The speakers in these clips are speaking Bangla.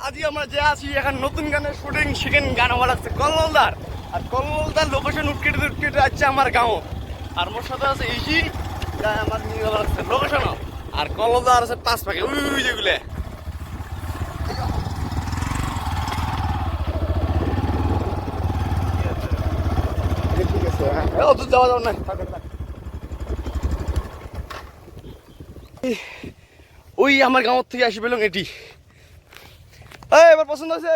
আজি আমরা যে আছি এখন নতুন গানের শুটিং শিখেন গান আমার লাগছে কল্লোলদার আর কল্লোলদার লোকেশন উটকেটে উটকেটে যাচ্ছে আমার গাঁও আর মোর সাথে আছে ইসি আমার নিয়ে যাওয়া লাগছে লোকেশন আর কল্লোলদার আছে পাঁচ পাকে ওই যেগুলো অত যাওয়া যাও না ওই আমার গাঁও থেকে আসি পেলাম এটি এবার পছন্দ আছে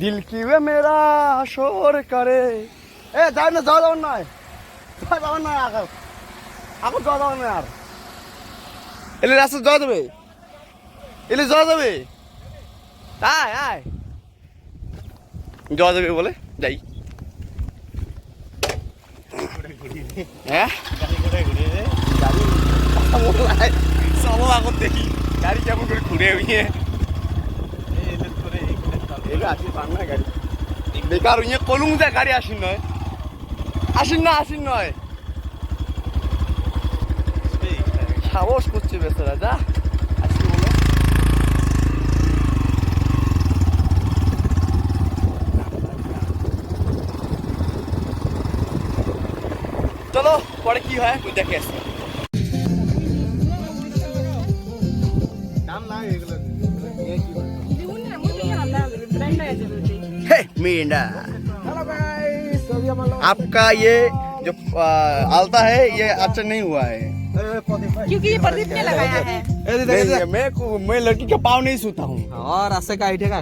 দিল কি वे मेरा शोर करे এ যাও না যাও যাও না যাও না আগো আগো যাও যাও না আর এলে রাস্তা যাওয়া যাবে এলে যাওয়া যাবে আয় আয় যাওয়া যাবে বলে যাই হ্যাঁ চলো আগত দেখি গাড়ি কেমন করে ঘুরে উইয়ে গাড়ি বেকার উইয়ে কলুং যায় গাড়ি আসিন নয় সাহস করছে বেচারা যা আসি বলো চলো পরে কি হয় তুই দেখে আসি मींडा आपका ये जो आलता है ये अच्छा नहीं हुआ है क्योंकि ये प्रदीप ने लगाया है मैं लड़की का पाँव नहीं छूता हूँ और रास्ते का आइडिया का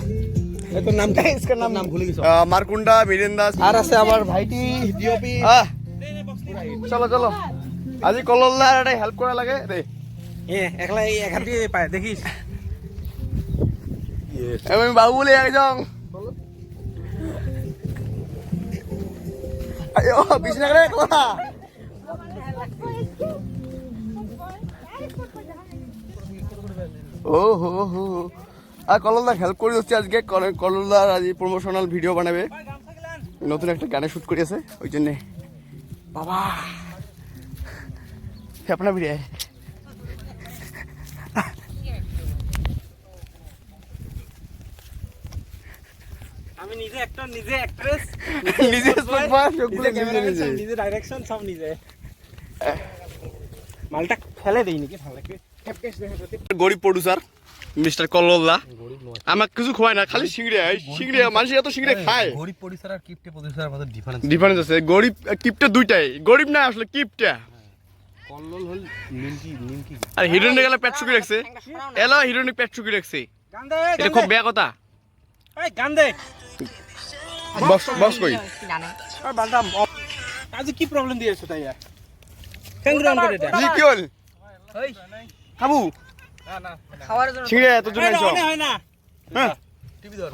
ये तो नाम क्या है इसका नाम भूल गई मारकुंडा मीरेंदा আর আছে আমার ভাইটি ডিওপি চলো চলো আজি কললদার এটা হেল্প করা লাগে রে একলা এই এক হাতে পায় দেখিস আমি বাবু বলে একজন আয়ো বিছনা করে কোথা ও হো হো আর কললদার হেল্প করে দিচ্ছি আজকে কললদার আজ প্রমোশনাল ভিডিও বানাবে নতুন একটা গানে শুট করেছে ওই জন্যে বাবা আপনার ভিডিও আমি নিজে অ্যাক্টর নিজে অ্যাক্ট্রেস নিজে নিজে ডাইরেকশন সব নিজে মালটা ফেলে দেই নাকি ভালো লাগে গরিব প্রডিউসার মিস্টার কল্লোলদা আমাকে কিছু খোয়ায় না খালি সিংড়ে মানুষ এত সিংড়ে খায় গরিব প্রডিউসার আর কিপটে প্রডিউসারের মধ্যে ডিফারেন্স আছে গরিব কিপটা দুইটাই গরিব না আসলে কিপটা কল্লোল হল নিমকি আর হিরোইনে গেলে পেট চুকি রাখছে এলো হিরোইনে পেট চুকি রাখছে গান দে এটা খুব বেয়া কথা এই গান দে বস কই আর বালটা আজ কি প্রবলেম দিয়েছ তাই यार কেন গ্রাউন্ড করে এটা জি কি হল ওই খাবু না না খাওয়ার জন্য সিংড়ে এত জন আইছো হয় না হ্যাঁ টিভি ধর